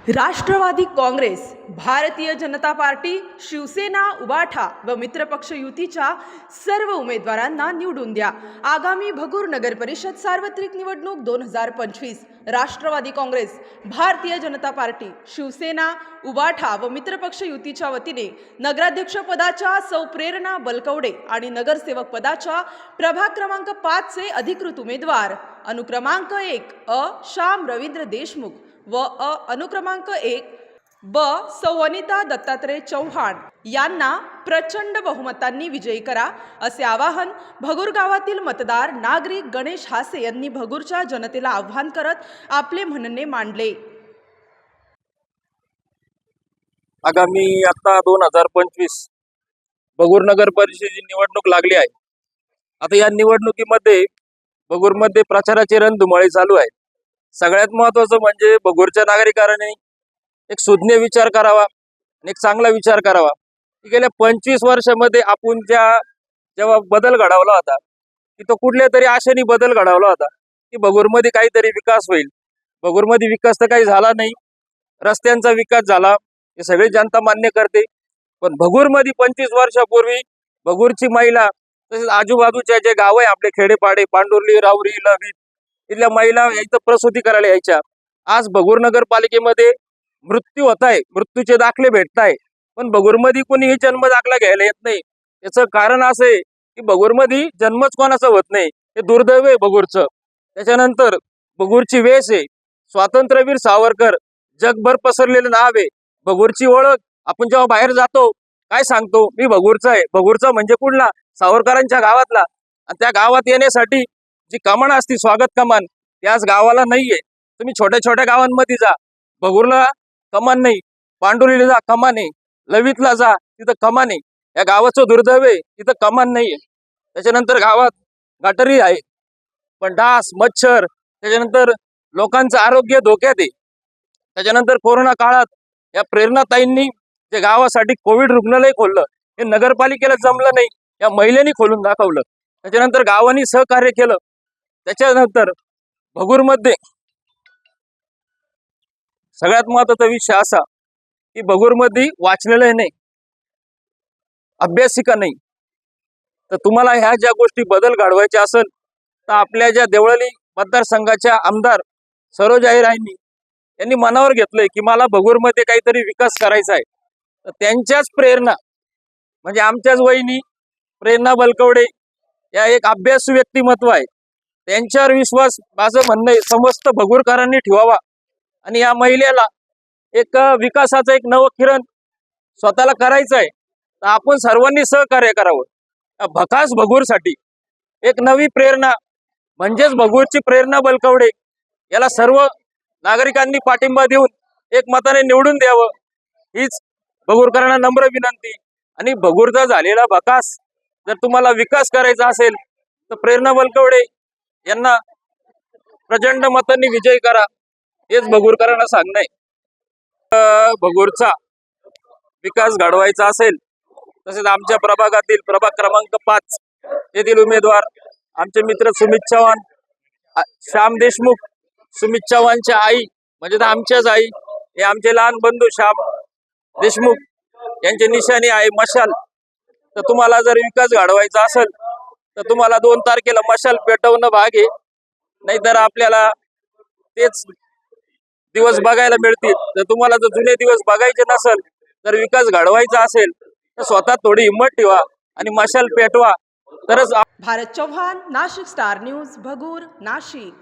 Rashtrawadi Congress, Bharatiya Janata party, Shiv Sena, Ubatha व मित्रपक्ष युतीच्या सर्व उमेदवारांना निवडून द्या। आगामी भगूर नगर परिषद सार्वत्रिक निवडणूक 2025 राष्ट्रवादी काँग्रेस, भारतीय जनता पार्टी, शिवसेना, उबाठा व मित्रपक्ष युतीच्या वतीने नगराध्यक्ष पदाच्या सौ प्रेरणा बलकवडे आणि नगरसेवक पदाच्या प्रभाग क्रमांक 5 चे अधिकृत उमेदवार अनुक्रमांक 1 श्याम रवींद्र देशमुख व अनुक्रमांक 1 सौ वनिता दत्तात्रय चौहान यांना प्रचंड बहुमतांनी विजयी करा, असे आवाहन भगूर गावातील मतदार नागरिक गणेश हासे यांनी भगूरच्या जनतेला आव्हान करत आपले म्हणणे मांडले। आगामी आता 2025 भगूर नगर परिषदेची निवडणूक लागली आहे। आता या निवडणुकीमध्ये भगूरमध्ये प्रचाराची रणधुमाळी चालू आहे। सगळ्यात महत्त्वाचं म्हणजे भगूरच्या नागरिकांनी एक सुज्ञ विचार करावा आणि एक चांगला विचार करावा की गेल्या 25 वर्षामध्ये आपण जेव्हा बदल घडवला होता की तो कुठल्या तरी आशेने बदल घडवला होता की भगूरमध्ये काहीतरी विकास होईल। भगूरमध्ये विकास तर काही झाला नाही, रस्त्यांचा विकास झाला हे सगळी जनता मान्य करते, पण भगूरमध्ये 25 वर्षापूर्वी भगूरची महिला तसेच आजूबाजूच्या जे गाव आहे आपले खेडेपाडे पांडुर्ली, राहुरी, लवीत इथल्या महिला इथं प्रसूती करायला यायच्या। आज भगूर नगरपालिकेमध्ये मृत्यू होत आहे, मृत्यूचे दाखले भेटत आहे, पण भगूरमध्ये कोणीही जन्म दाखला घ्यायला येत नाही। याचं कारण असं आहे की भगूरमध्ये जन्मच कोणाचा होत नाही, हे दुर्दैव आहे भगूरचं। त्याच्यानंतर भगूरची वेश आहे, स्वातंत्र्यवीर सावरकर जगभर पसरलेलं नाव आहे। भगूरची ओळख आपण जेव्हा बाहेर जातो काय सांगतो, मी भगूरचा आहे। भगूरचा म्हणजे कुठला? सावरकरांच्या गावातला। आणि त्या गावात येण्यासाठी जी कमान असती स्वागत कमान, त्याच गावाला नाहीये। तुम्ही छोट्या छोट्या गावांमध्ये जा, भगूरला कमान नाही, पांडुरीला जा कमान आहे, लवीतला जा तिथं कमान आहे। या गावाचं दुर्दैव आहे, तिथं कमान नाहीये। त्याच्यानंतर गावात गटारी आहे, पण डास मच्छर, त्याच्यानंतर लोकांचं आरोग्य धोक्यात आहे। त्याच्यानंतर कोरोना काळात या प्रेरणाताईंनी जे गावासाठी कोविड रुग्णालय खोललं, हे नगरपालिकेला जमलं नाही, या महिलेनी खोलून दाखवलं। त्याच्यानंतर गावांनी सहकार्य केलं। त्याच्यानंतर भगूरमध्ये सगळ्यात महत्त्वाचा विषय असा की भगूरमध्ये वाचलेलं नाही, अभ्यासिका नाही। तर तुम्हाला ह्या ज्या गोष्टी बदल घडवायचे असेल तर आपल्या ज्या देवळाली मतदारसंघाच्या आमदार सरोज आहिरांनी यांनी मनावर घेतलंय की मला भगूरमध्ये काहीतरी विकास करायचा आहे। तर त्यांच्याच प्रेरणा म्हणजे आमच्याच वहिनी प्रेरणा बलकवडे या एक अभ्यासू व्यक्तिमत्व आहे, त्यांच्यावर विश्वास माझं म्हणणं आहे समस्त भगूरकरांनी ठेवावा आणि या महिलेला एक विकासाचं एक नवं किरण स्वतःला करायचं आहे। तर आपण सर्वांनी सहकार्य करावं। भकास भगूरसाठी एक नवी प्रेरणा म्हणजेच भगूरची प्रेरणा बलकवडे याला सर्व नागरिकांनी पाठिंबा देऊन एक मताने निवडून द्यावं, हीच भगूरकरांना नम्र विनंती। आणि भगूरचा झालेला भकास जर तुम्हाला विकास करायचा असेल तर प्रेरणा बलकवडे यांना प्रचंड मतांनी विजयी करा, हेच भगूरकरांना सांगणं आहे। भगूरचा विकास घडवायचा असेल तसेच आमच्या प्रभागातील प्रभाग क्रमांक 5 येथील उमेदवार आमचे मित्र सुमित चव्हाण, श्याम देशमुख, सुमित चव्हाणच्या आई म्हणजे आमच्याच आई, हे आमचे लहान बंधू श्याम देशमुख यांची निशाणी आहे मशाल। तर तुम्हाला जर विकास घडवायचा असेल तर तुम्हाला 2 तारखेला मशाल पेटवणं भाग आहे, नाहीतर आपल्याला तेच दिवस बघायला मिळतील। तर तुम्हाला जर जुने दिवस बघायचे नसेल तर विकास घडवायचा असेल तर स्वतः थोडी हिंमत ठेवा आणि मशाल पेटवा, तरच। Bharat Chauhan, Nashik star news, Bhagur, Nashik.